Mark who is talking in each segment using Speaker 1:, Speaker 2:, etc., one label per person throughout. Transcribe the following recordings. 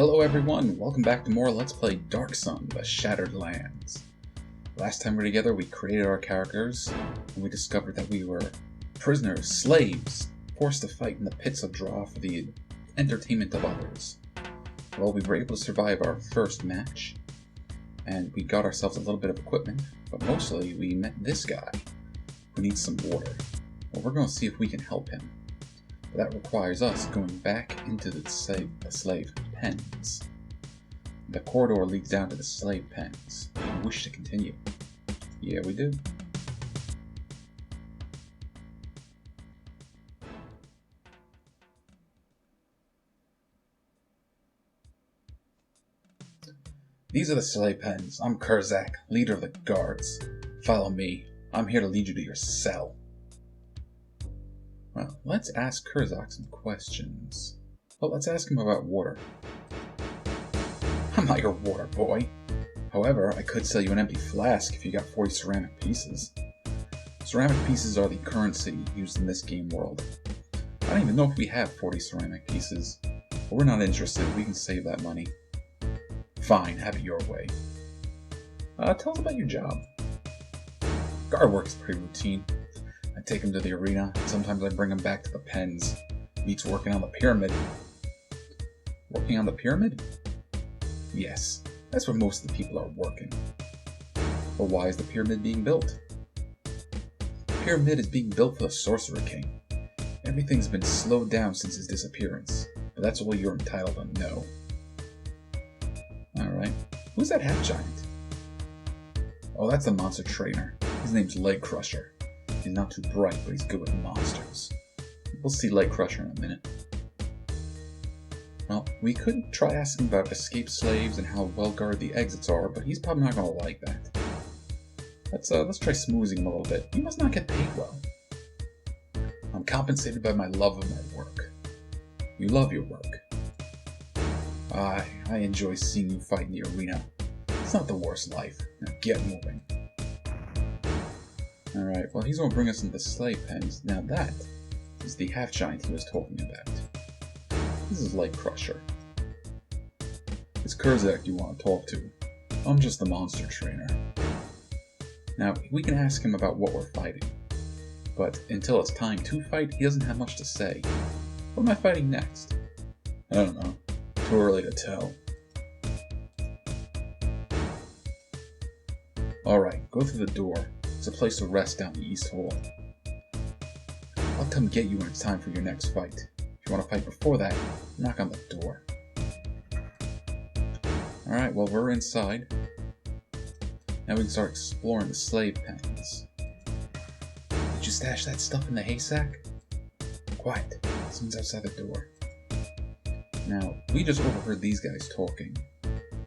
Speaker 1: Hello everyone, welcome back to more Let's Play Dark Sun, The Shattered Lands. Last time we were together, we created our characters, and we discovered that we were prisoners, slaves, forced to fight in the pits of Draw for the entertainment of others. Well, we were able to survive our first match, and we got ourselves a little bit of equipment, but mostly we met this guy, who needs some water. Well, we're going to see if we can help him. But that requires us going back into the slave pens. The corridor leads down to the slave pens. Do you wish to continue? Yeah, we do. These are the slave pens. I'm Kurzak, leader of the guards. Follow me. I'm here to lead you to your cell. Well, let's ask Kurzak some questions. Well, let's ask him about water. I'm not your water boy. However, I could sell you an empty flask if you got 40 ceramic pieces. Ceramic pieces are the currency used in this game world. I don't even know if we have 40 ceramic pieces, but we're not interested. We can save that money. Fine, have it your way. Tell us about your job. Guard work is pretty routine. I take him to the arena, and sometimes I bring him back to the pens. Meets working on the pyramid. Working on the pyramid? Yes, that's where most of the people are working. But why is the pyramid being built? The pyramid is being built for the Sorcerer King. Everything's been slowed down since his disappearance, but that's all you're entitled to know. Alright, who's that half-giant? Oh, that's the monster trainer. His name's Leg Crusher. He's not too bright, but he's good with monsters. We'll see Leg Crusher in a minute. Well, we could try asking about escaped slaves and how well guarded the exits are, but he's probably not going to like that. Let's try smoozing him a little bit. You must not get paid well. I'm compensated by my love of my work. You love your work. I enjoy seeing you fight in the arena. It's not the worst life. Now get moving. Alright, well he's going to bring us into the slave pens. Now that is the half-giant he was talking about. This is Leg Crusher. It's Kurzak you want to talk to. I'm just the monster trainer. Now, we can ask him about what we're fighting. But until it's time to fight, he doesn't have much to say. What am I fighting next? I don't know. Too early to tell. Alright, go through the door. It's a place to rest down the East Hall. I'll come get you when it's time for your next fight. If you want to fight before that, knock on the door. Alright, well we're inside. Now we can start exploring the slave pens. Did you stash that stuff in the haystack? Quiet. Someone's outside the door. Now, we just overheard these guys talking.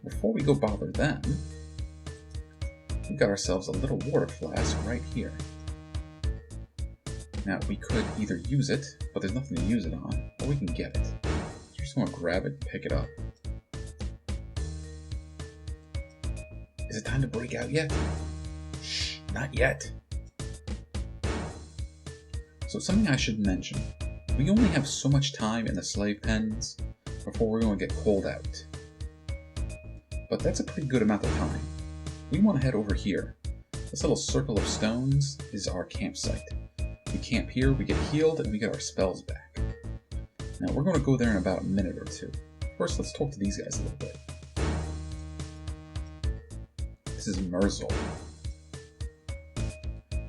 Speaker 1: Before we go bother them, we got ourselves a little water flask right here. Now, we could either use it, but there's nothing to use it on, or we can get it. You just want to grab it and pick it up. Is it time to break out yet? Shh, not yet. So something I should mention. We only have so much time in the slave pens before we're going to get called out. But that's a pretty good amount of time. We want to head over here. This little circle of stones is our campsite. We camp here, we get healed, and we get our spells back. Now we're going to go there in about a minute or two. First, let's talk to these guys a little bit. This is Merzel.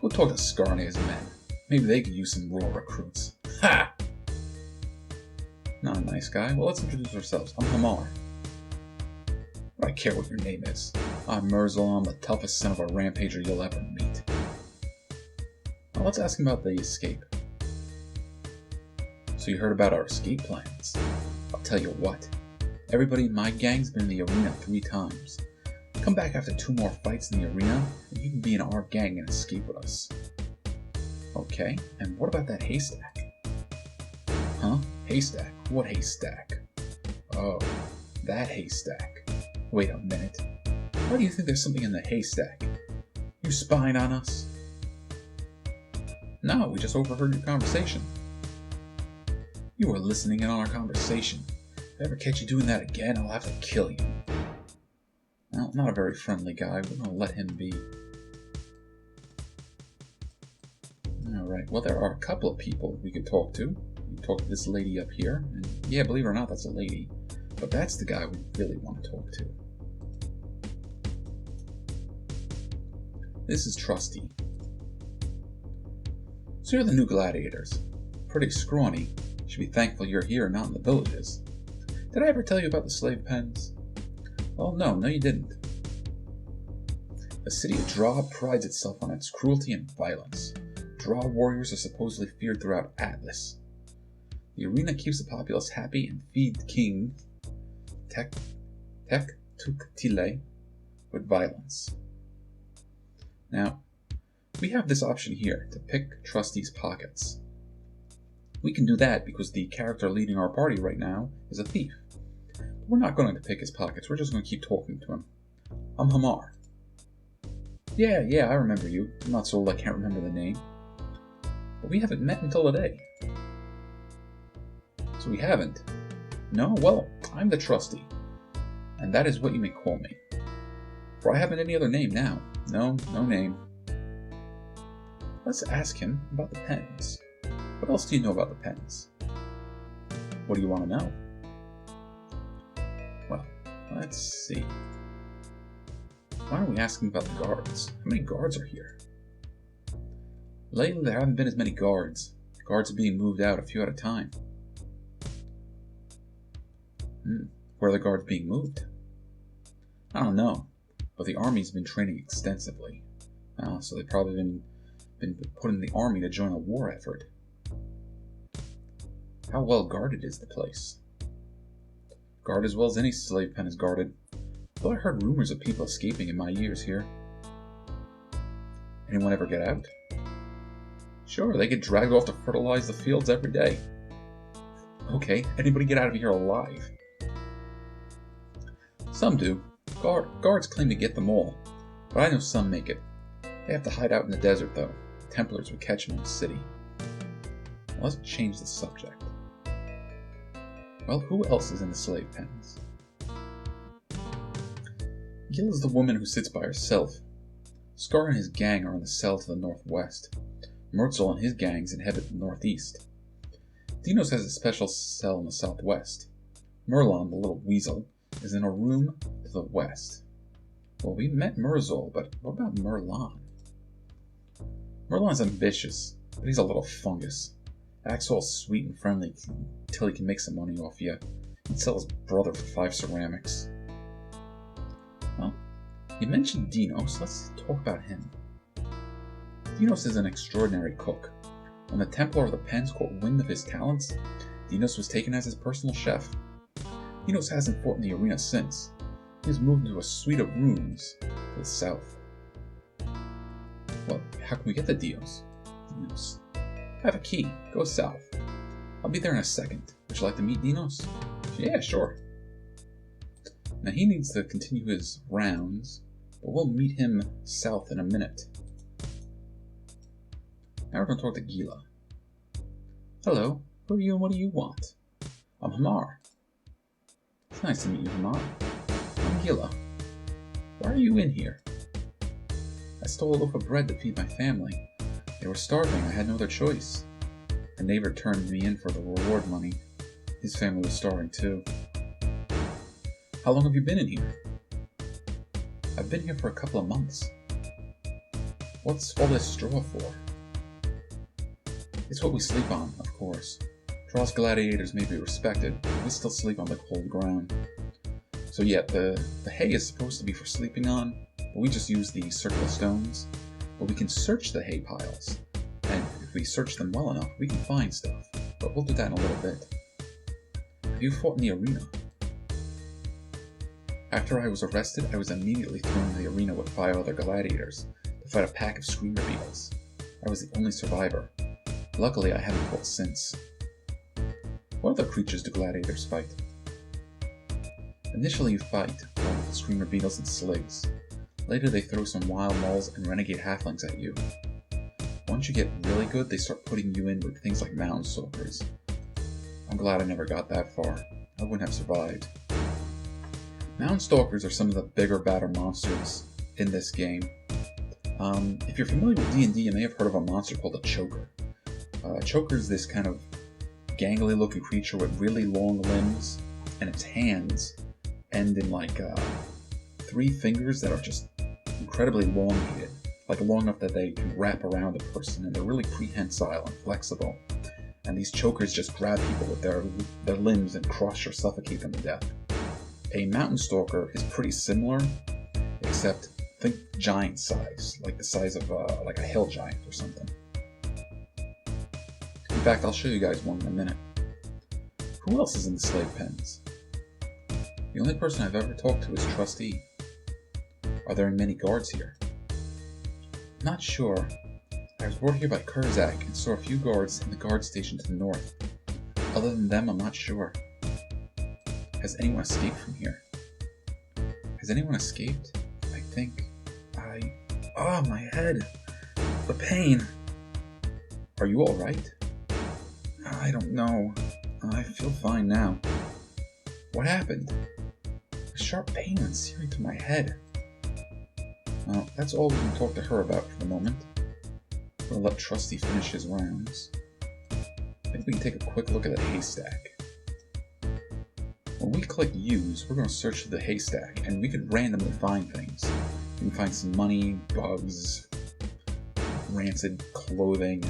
Speaker 1: Go talk to Skarne's men. Maybe they could use some raw recruits. Ha! Not a nice guy. Well, let's introduce ourselves. I'm Hamar. I don't care what your name is. I'm Merzel. I'm the toughest son of a rampager you'll ever meet. Now let's ask him about the escape. So you heard about our escape plans. I'll tell you what. Everybody in my gang's been in the arena 3 times. Come back after 2 more fights in the arena, and you can be in our gang and escape with us. Okay, and what about that haystack? Huh? Haystack? What haystack? Oh, that haystack. Wait a minute. Why do you think there's something in the haystack? You spying on us? No, we just overheard your conversation. You were listening in on our conversation. If I ever catch you doing that again, I'll have to kill you. Well, not a very friendly guy. We're gonna let him be. Alright, well, there are a couple of people we could talk to. We can talk to this lady up here. And yeah, believe it or not, that's a lady. But that's the guy we really want to talk to. This is Trusty. So you're the new gladiators. Pretty scrawny. Should be thankful you're here, not in the villages. Did I ever tell you about the Slavepens? Well, no, you didn't. The city of Draw prides itself on its cruelty and violence. Draw warriors are supposedly feared throughout Atlas. The arena keeps the populace happy and feeds King Tuktile with violence. Now, we have this option here to pick Trusty's pockets. We can do that because the character leading our party right now is a thief. But we're not going to pick his pockets, we're just going to keep talking to him. I'm Hamar. Yeah, I remember you. I'm not so old I can't remember the name. But we haven't met until today. So we haven't? No? Well, I'm the Trusty. And that is what you may call me. For I haven't any other name now. No name. Let's ask him about the pens. What else do you know about the pens? What do you want to know? Well, let's see. Why don't we ask him about the guards? How many guards are here? Lately, there haven't been as many guards. Guards are being moved out a few at a time. Where are the guards being moved? I don't know, but the army's been training extensively. So they've probably been put in the army to join a war effort. How well guarded is the place? Guarded as well as any slave pen is guarded. Though I heard rumors of people escaping in my years here. Anyone ever get out? Sure, they get dragged off to fertilize the fields every day. Okay, anybody get out of here alive? Some do. Guards claim to get them all, but I know some make it. They have to hide out in the desert, though. The Templars would catch them in the city. Now, let's change the subject. Well, who else is in the slave pens? Gil is the woman who sits by herself. Scar and his gang are in the cell to the northwest. Mertzel and his gangs inhabit the northeast. Dinos has a special cell in the southwest. Merlon, the little weasel, is in a room to the west. Well, we met Merzel, but what about Merlon? Merlon's ambitious, but he's a little fungus. Acts all sweet and friendly until he can make some money off you. He'd sell his brother for 5 ceramics. Well, you mentioned Dinos, let's talk about him. Dinos is an extraordinary cook. When the Templar of the Pens caught wind of his talents, Dinos was taken as his personal chef. Dinos hasn't fought in the arena since. He has moved into a suite of rooms to the south. Well, how can we get to Dinos? I have a key. Go south. I'll be there in a second. Would you like to meet Dinos? Yeah, sure. Now he needs to continue his rounds, but we'll meet him south in a minute. Now we're going to talk to Gila. Hello, who are you and what do you want? I'm Hamar. It's nice to meet you, Hamar. I'm Gila. Why are you in here? I stole a loaf of bread to feed my family. They were starving, I had no other choice. A neighbor turned me in for the reward money. His family was starving too. How long have you been in here? I've been here for a couple of months. What's all this straw for? It's what we sleep on, of course. Draw's gladiators may be respected, but we still sleep on the cold ground. So yeah, the hay is supposed to be for sleeping on, but we just use the circular stones. But we can search the hay piles, and if we search them well enough, we can find stuff. But we'll do that in a little bit. Have you fought in the arena? After I was arrested, I was immediately thrown in the arena with 5 other gladiators to fight a pack of screamer beetles. I was the only survivor. Luckily, I haven't fought since. What other creatures do gladiators fight? Initially you fight with the screamer beetles and sligs. Later they throw some wild moles and renegade halflings at you. Once you get really good, they start putting you in with things like mountain stalkers. I'm glad I never got that far. I I wouldn't have survived. Mountain Stalkers are some of the bigger, badder monsters in this game. If you're familiar with D&D, you may have heard of a monster called a Choker. Choker is this kind of gangly looking creature with really long limbs, and its hands end in like 3 fingers that are just incredibly elongated, like long enough that they can wrap around a person, and they're really prehensile and flexible. And these chokers just grab people with their limbs and crush or suffocate them to death. A mountain stalker is pretty similar, except think giant size, like the size of like a hill giant or something. In fact, I'll show you guys one in a minute. Who else is in the Slavepens? The only person I've ever talked to is Trustee. Are there many guards here? Not sure. I was brought here by Kurzak and saw a few guards in the guard station to the north. Other than them, I'm not sure. Has anyone escaped from here? Has anyone escaped? I think Oh, my head! The pain! Are you alright? I don't know. I feel fine now. What happened? A sharp pain went searing through my head. Well, that's all we can talk to her about for the moment. We'll let Trusty finish his rounds. I think we can take a quick look at the haystack. When we click Use, we're going to search through the haystack, and we can randomly find things. We can find some money, bugs, rancid clothing,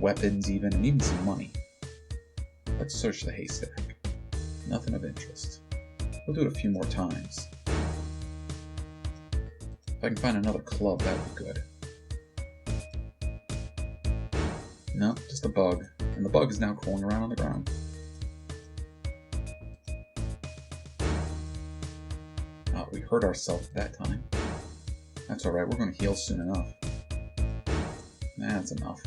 Speaker 1: weapons even, and even some money. Let's search the haystack. Nothing of interest. We'll do it a few more times. If I can find another club, that would be good. No, just a bug. And the bug is now crawling around on the ground. Oh, we hurt ourselves at that time. That's alright, we're going to heal soon enough. That's enough.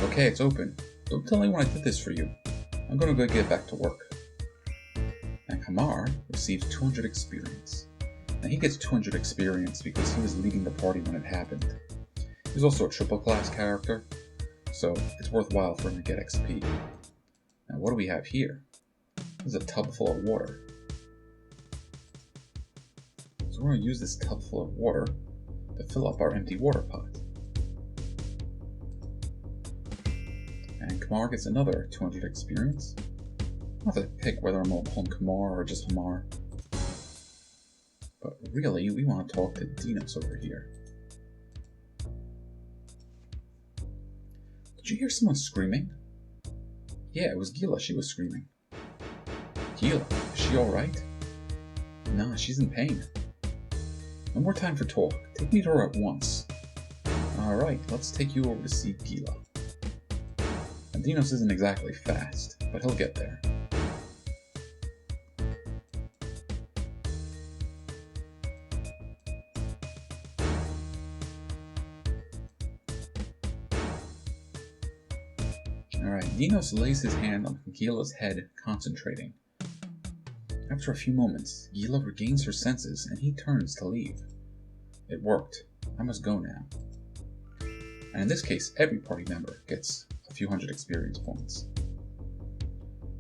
Speaker 1: Okay, it's open. Don't tell anyone I did this for you. I'm going to go get back to work. And Kamar receives 200 experience. Now he gets 200 experience because he was leading the party when it happened. He's also a triple class character, so it's worthwhile for him to get XP. Now what do we have here? This is a tub full of water. So we're going to use this tub full of water to fill up our empty water pot. And Kamar gets another 200 experience. I'll have to pick whether I'm going to call him Kamar or just Hamar. But really, we want to talk to Dinos over here. Did you hear someone screaming? Yeah, it was Gila. She was screaming. Gila, is she alright? Nah, she's in pain. No more time for talk. Take me to her at once. Alright, let's take you over to see Gila. Now, Dinos isn't exactly fast, but he'll get there. Alright, Dinos lays his hand on Gila's head, concentrating. After a few moments, Gila regains her senses and he turns to leave. It worked. I must go now. And in this case, every party member gets a few hundred experience points.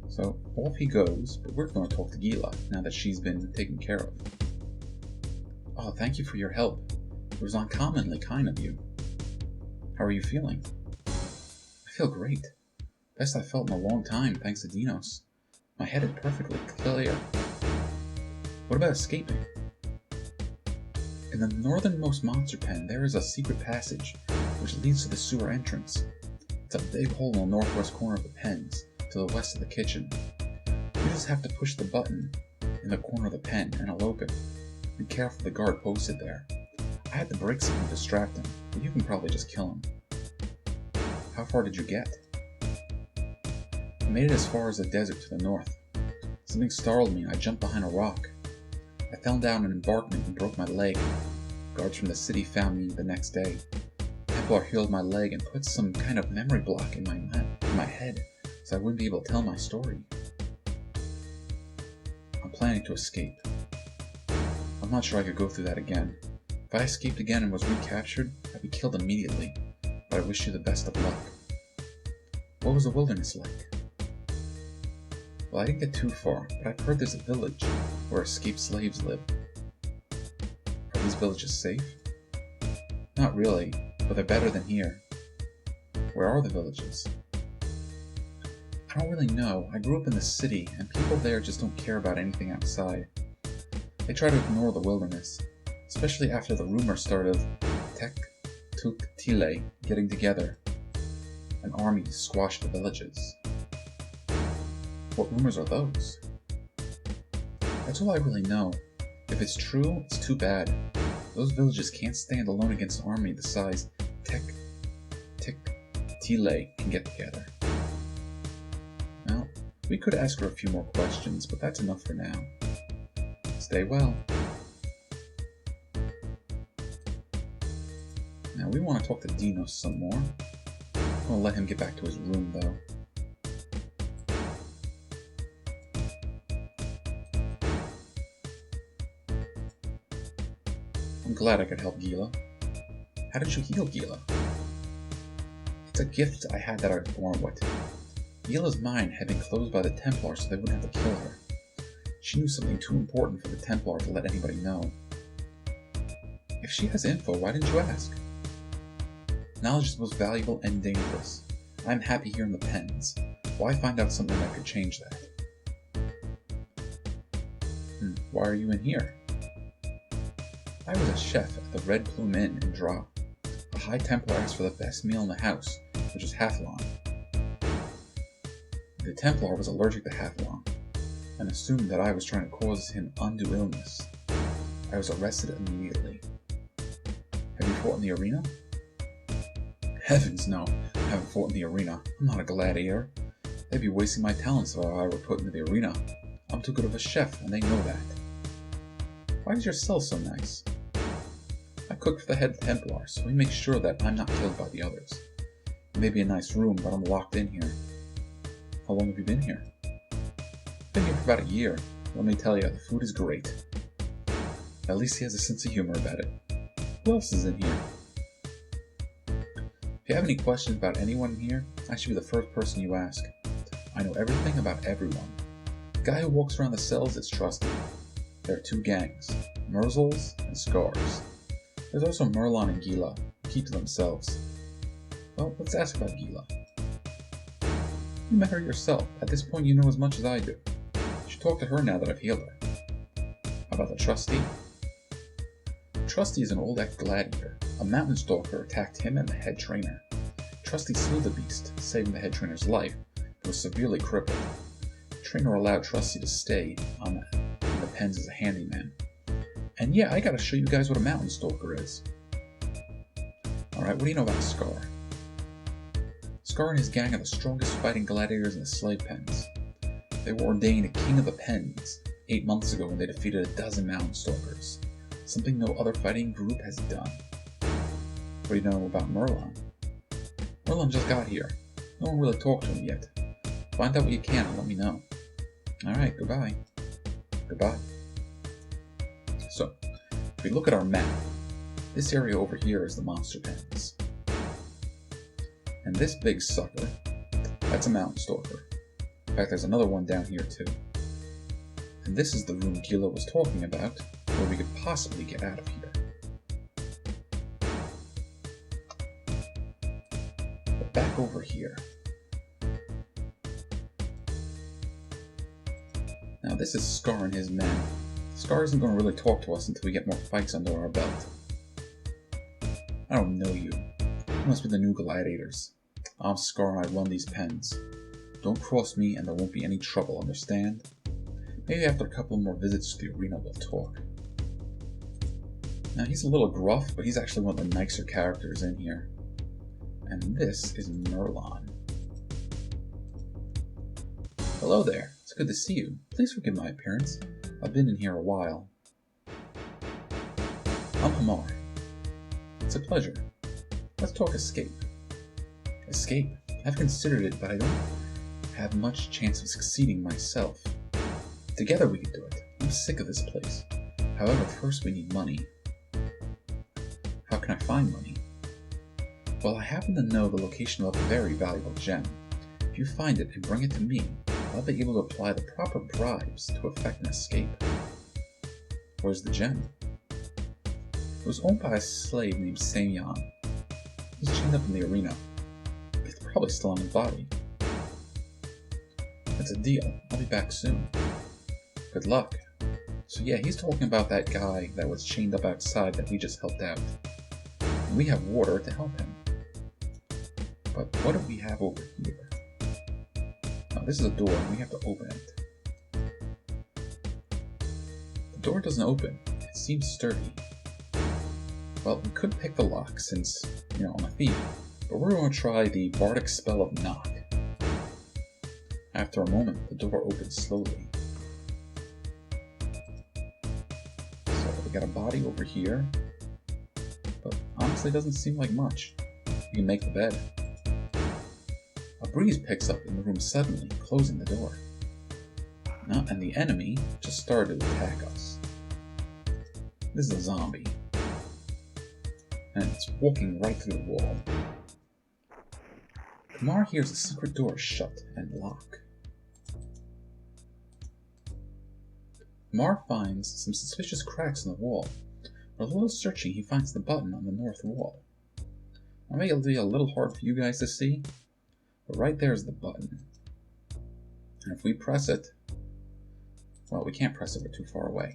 Speaker 1: So off he goes, but we're going to talk to Gila now that she's been taken care of. Oh, thank you for your help. It was uncommonly kind of you. How are you feeling? I feel great. Best I've felt in a long time, thanks to Dinos. My head is perfectly clear. What about escaping? In the northernmost monster pen, there is a secret passage which leads to the sewer entrance. It's a big hole in the northwest corner of the pens, to the west of the kitchen. You just have to push the button in the corner of the pen and it'll open. Be careful of the guard posted there. I had to break something to distract him, but you can probably just kill him. How far did you get? I made it as far as the desert to the north. Something startled me and I jumped behind a rock. I fell down an embankment and broke my leg. Guards from the city found me the next day. Templar healed my leg and put some kind of memory block in my head, so I wouldn't be able to tell my story. I'm planning to escape. I'm not sure I could go through that again. If I escaped again and was recaptured, I'd be killed immediately, but I wish you the best of luck. What was the wilderness like? Well, I didn't get too far, but I've heard there's a village where escaped slaves live. Are these villages safe? Not really, but they're better than here. Where are the villages? I don't really know. I grew up in the city, and people there just don't care about anything outside. They try to ignore the wilderness, especially after the rumor started of Cooksey getting together. An army to squash the villages. What rumors are those? That's all I really know. If it's true, it's too bad. Those villages can't stand alone against an army the size Cooksey can get together. Well, we could ask her a few more questions, but that's enough for now. Stay well. Now we want to talk to Dinos some more. I'm going to let him get back to his room though. I'm glad I could help Gila. How did you heal Gila? It's a gift I had that I was born with. Gila's mind had been closed by the Templars so they wouldn't have to kill her. She knew something too important for the Templar to let anybody know. If she has info, why didn't you ask? Knowledge is most valuable and dangerous. I'm happy here in the pens. Why find out something that could change that? Why are you in here? I was a chef at the Red Plume Inn in Dra. The High Templar asked for the best meal in the house, which is Hathlon. The Templar was allergic to Hathlon, and assumed that I was trying to cause him undue illness. I was arrested immediately. Have you fought in the arena? Heavens no, I haven't fought in the arena. I'm not a gladiator. They'd be wasting my talents if I were put into the arena. I'm too good of a chef, and they know that. Why is your cell so nice? I cook for the head Templar, so he makes sure that I'm not killed by the others. It may be a nice room, but I'm locked in here. How long have you been here? Been here for about a year. Let me tell you, the food is great. At least he has a sense of humor about it. Who else is in here? If you have any questions about anyone in here, I should be the first person you ask. I know everything about everyone. The guy who walks around the cells is trusted. There are two gangs, Merzels and Scars. There's also Merlon and Gila, who keep to themselves. Well, let's ask about Gila. You met her yourself. At this point you know as much as I do. You should talk to her now that I've healed her. How about the Trusty? Trusty is an old ex-gladiator. A mountain stalker attacked him and the head trainer. Trusty slew the beast, saving the head trainer's life, but was severely crippled. The trainer allowed Trusty to stay in the pens as a handyman. And yeah, I gotta show you guys what a mountain stalker is. Alright, what do you know about Scar? Scar and his gang are the strongest fighting gladiators in the Slavepens. They were ordained a king of the pens 8 months ago when they defeated a dozen mountain stalkers. Something no other fighting group has done. What do you know about Merlon? Merlon just got here. No one really talked to him yet. Find out what you can and let me know. Alright, goodbye. Goodbye. So, if we look at our map, this area over here is the monster pens. And this big sucker, that's a mountain stalker. In fact, there's another one down here too. And this is the room Gila was talking about, where we could possibly get out of here. But back over here. Now this is Scar and his men. Scar isn't going to really talk to us until we get more fights under our belt. I don't know you. You must be the new gladiators. I'm Scar and I run these pens. Don't cross me and there won't be any trouble, understand? Maybe after a couple more visits to the arena we'll talk. Now he's a little gruff, but he's actually one of the nicer characters in here. And this is Merlon. Hello there, it's good to see you. Please forgive my appearance. I've been in here a while. I'm Hamar. It's a pleasure. Let's talk escape. Escape? I've considered it, but I don't have much chance of succeeding myself. Together we could do it. I'm sick of this place. However, first we need money. can I find money? Well, I happen to know the location of a very valuable gem. If you find it and bring it to me, I'll be able to apply the proper bribes to effect an escape. Where's the gem? It was owned by a slave named Semyon. He's chained up in the arena. It's probably still on his body. That's a deal. I'll be back soon. Good luck. So yeah, he's talking about that guy that was chained up outside that we just helped out. And we have water to help him. But what do we have over here? Now this is a door and we have to open it. The door doesn't open. It seems sturdy. Well, we could pick the lock since, I'm a thief. But we're going to try the bardic spell of knock. After a moment, the door opens slowly. So we got a body over here, but honestly it doesn't seem like much. We can make the bed. A breeze picks up in the room suddenly, closing the door. And the enemy just started to attack us. This is a zombie. And it's walking right through the wall. Kumar hears the secret door shut and lock. Kumar finds some suspicious cracks in the wall. With a little searching, he finds the button on the north wall. I may be a little hard for you guys to see, but right there is the button. And if we press it, well, we can't press it, we're too far away.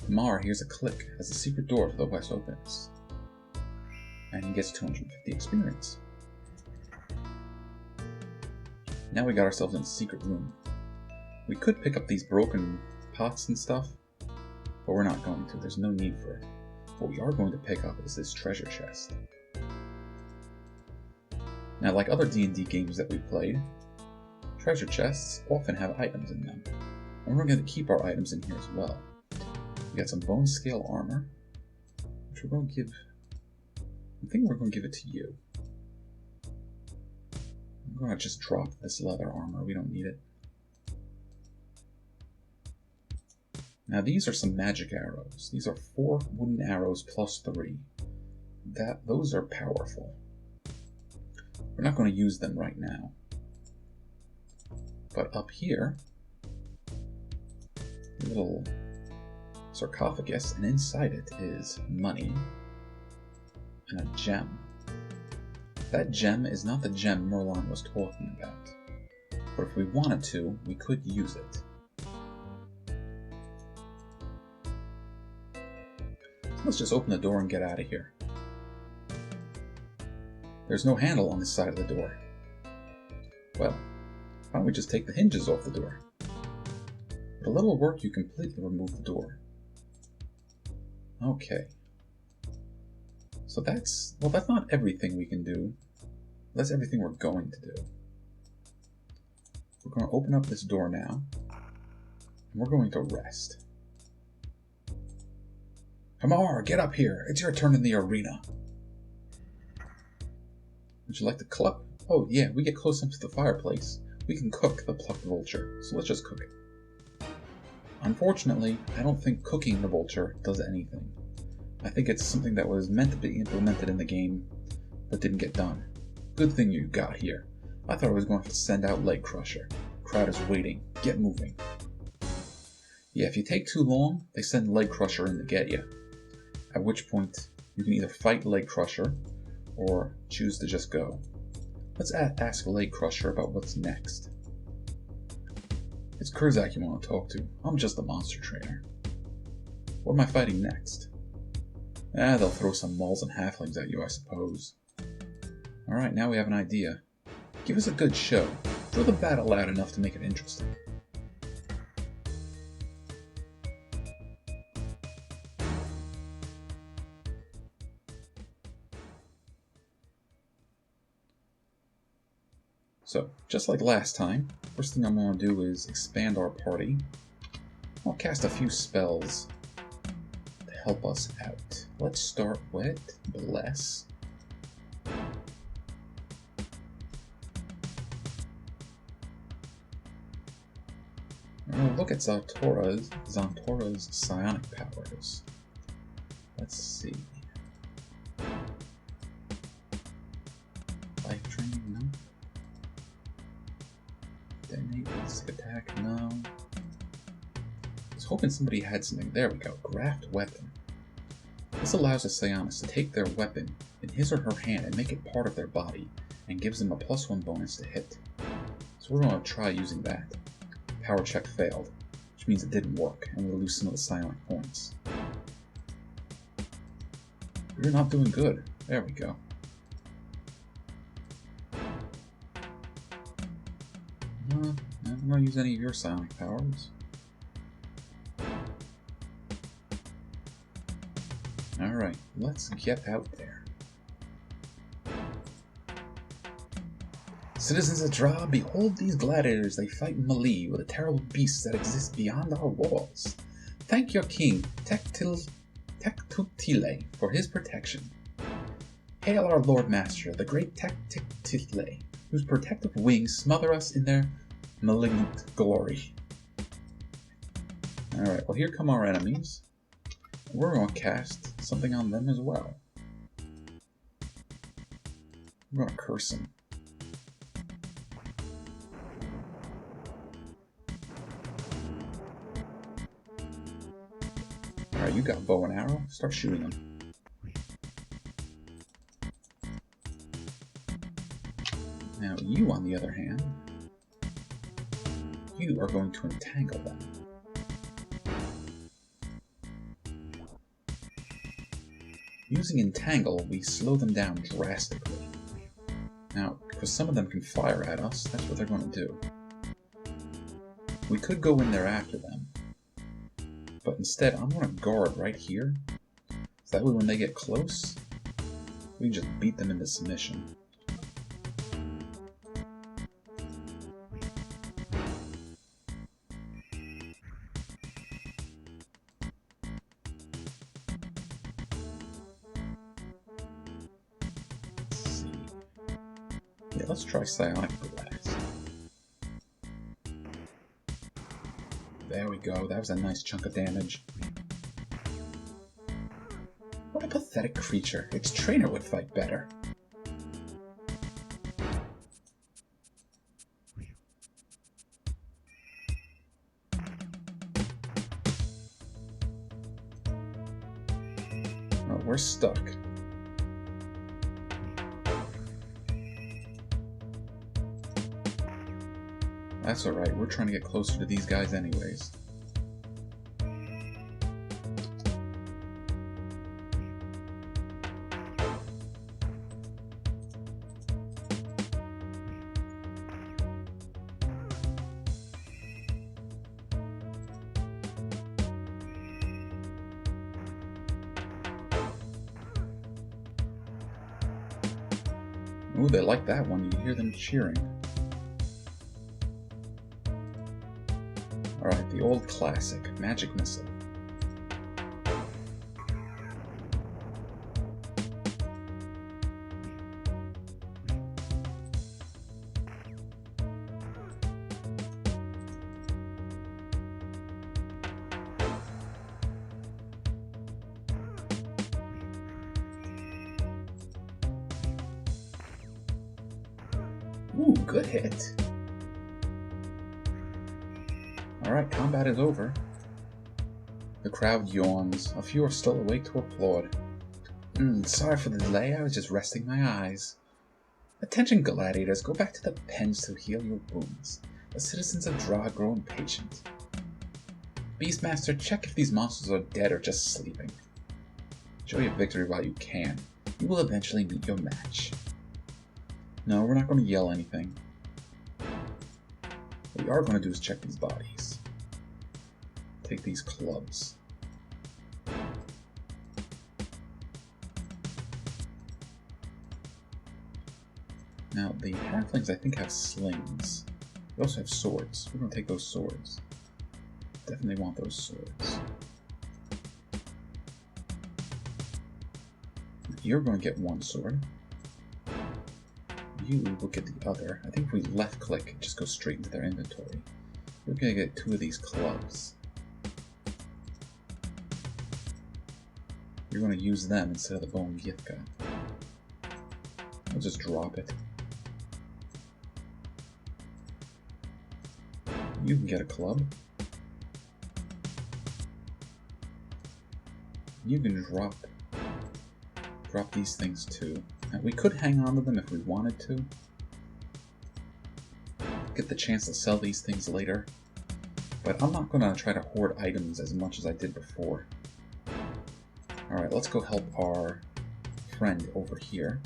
Speaker 1: Kumar hears a click as the secret door to the west opens, and he gets 250 experience. Now we got ourselves in a secret room. We could pick up these broken pots and stuff, but we're not going to. There's no need for it. What we are going to pick up is this treasure chest. Now, like other D&D games that we've played, treasure chests often have items in them, and we're going to keep our items in here as well. We got some bone scale armor, which we're going to give. I think we're going to give it to you. I'm going to just drop this leather armor. We don't need it. Now these are some magic arrows. These are 4 wooden arrows plus 3. Those are powerful. We're not going to use them right now. But up here, a little sarcophagus, and inside it is money and a gem. That gem is not the gem Merlon was talking about, but if we wanted to, we could use it. So let's just open the door and get out of here. There's no handle on this side of the door. Well, why don't we just take the hinges off the door? With a little work, you completely remove the door. Okay. So that's not everything we can do. That's everything we're going to do. We're going to open up this door now, and we're going to rest. Kamar, get up here. It's your turn in the arena. Would you like to cook? Oh yeah, we get close up to the fireplace. We can cook the plucked vulture, so let's just cook it. Unfortunately, I don't think cooking the vulture does anything. I think it's something that was meant to be implemented in the game, but didn't get done. Good thing you got here. I thought I was going to send out Leg Crusher. Crowd is waiting. Get moving. Yeah, if you take too long, they send Leg Crusher in to get you. At which point, you can either fight Leg Crusher, or choose to just go. Let's ask Leg Crusher about what's next. It's Kurzak you want to talk to. I'm just a monster trainer. What am I fighting next? They'll throw some mauls and halflings at you, I suppose. Alright, now we have an idea. Give us a good show. Draw the battle out enough to make it interesting. So, just like last time, first thing I'm going to do is expand our party. I'll cast a few spells to help us out. Let's start with Bless. Oh, look at Zantora's psionic powers. Let's see. Life training, no. Detonate, basic attack, no. I was hoping somebody had something. There we go. Graft weapon. This allows a psionist to take their weapon in his or her hand and make it part of their body, and gives them a +1 bonus to hit. So we're going to try using that. Power check failed, which means it didn't work, and we'll lose some of the psionic points. We're not doing good. There we go. I'm not going to use any of your psionic powers. Alright, let's get out there. Citizens of Dra, behold these gladiators, they fight in melee with the terrible beasts that exist beyond our walls. Thank your king, Tektutile, for his protection. Hail our Lord Master, the great Tektutile, whose protective wings smother us in their malignant glory. Alright, well here come our enemies. We're going to cast something on them as well. We're going to curse them. Alright, you got bow and arrow. Start shooting them. Now you, on the other hand, you are going to entangle them. Using entangle, we slow them down drastically. Now, because some of them can fire at us, that's what they're going to do. We could go in there after them, but instead I'm going to guard right here, so that way when they get close, we can just beat them into submission. Yeah, let's try psionic blast. There we go, that was a nice chunk of damage. What a pathetic creature. Its trainer would fight better. Oh, we're stuck. That's alright, we're trying to get closer to these guys anyways. Ooh, they like that one. You can hear them cheering. Alright, the old classic, Magic Missile. Ooh, good hit. Alright, combat is over. The crowd yawns. A few are still awake to applaud. Sorry for the delay, I was just resting my eyes. Attention gladiators, go back to the pens to heal your wounds. The citizens of Dra grow impatient. Beastmaster, check if these monsters are dead or just sleeping. Show your victory while you can. You will eventually meet your match. No, we're not going to yell anything. What we are going to do is check these bodies. Take these clubs. Now, the halflings I think have slings. They also have swords. We're going to take those swords. Definitely want those swords. You're going to get one sword. You will get the other. I think if we left click, it just goes straight into their inventory. We're gonna get 2 of these clubs. You're gonna use them instead of the bone gitka. I'll just drop it. You can get a club. You can drop these things too. And we could hang on to them if we wanted to. Get the chance to sell these things later. But I'm not gonna try to hoard items as much as I did before. Alright, let's go help our friend over here.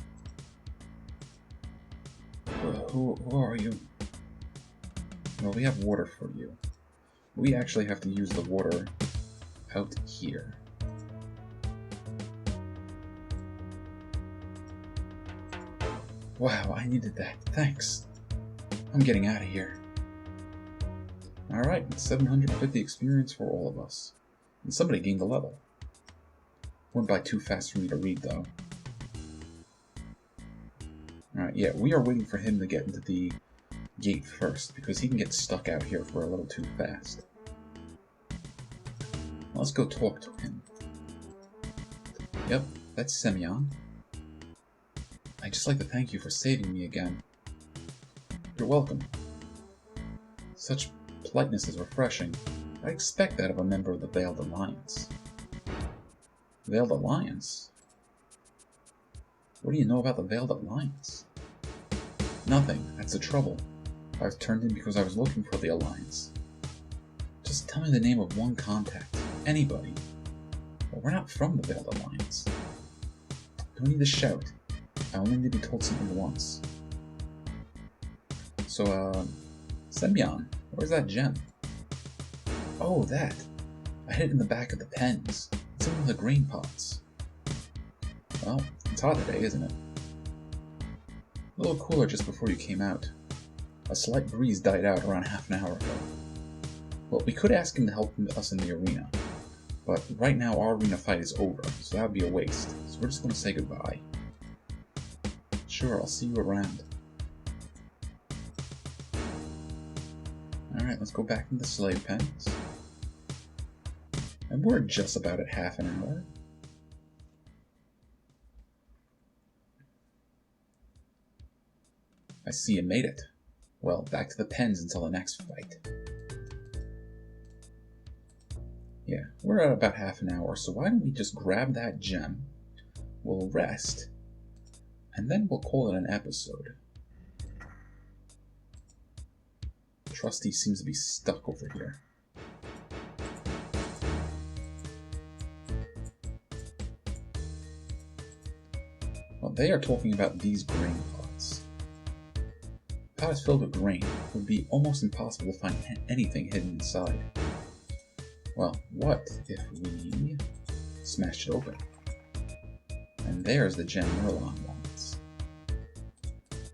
Speaker 1: Who are you? Well, we have water for you. We actually have to use the water out here. Wow, I needed that. Thanks. I'm getting out of here. Alright, 750 experience for all of us. And somebody gained a level. Went by too fast for me to read, though. Alright, yeah, we are waiting for him to get into the gate first, because he can get stuck out here for a little too fast. Let's go talk to him. Yep, that's Semyon. I'd just like to thank you for saving me again. You're welcome. Such politeness is refreshing. I expect that of a member of the Veiled Alliance. Veiled Alliance? What do you know about the Veiled Alliance? Nothing. That's the trouble. I was turned in because I was looking for the Alliance. Just tell me the name of one contact. Anybody. But we're not from the Veiled Alliance. Don't need to shout. I only need to be told something once. So, Semyon, where's that gem? Oh, that. I hid it in the back of the pens. It's in one of the grain pots. Well, it's hot today, isn't it? A little cooler just before you came out. A slight breeze died out around half an hour ago. Well, we could ask him to help us in the arena. But right now our arena fight is over, so that would be a waste. So we're just going to say goodbye. Sure, I'll see you around. Alright, let's go back into Slavepens. And we're just about at half an hour. I see you made it. Well, back to the pens until the next fight. Yeah, we're at about half an hour, so why don't we just grab that gem, we'll rest, and then we'll call it an episode. Trusty seems to be stuck over here. Well, they are talking about these grain pots. Pots filled with grain would be almost impossible to find anything hidden inside. Well, what if we smash it open? And there's the gem Merlon wants.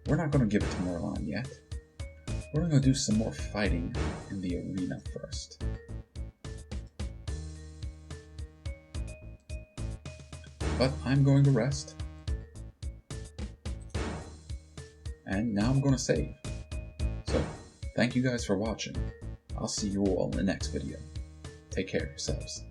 Speaker 1: We're not going to give it to Merlon yet. We're going to do some more fighting in the arena first. But I'm going to rest. And now I'm going to save. So, thank you guys for watching. I'll see you all in the next video. Take care of yourselves.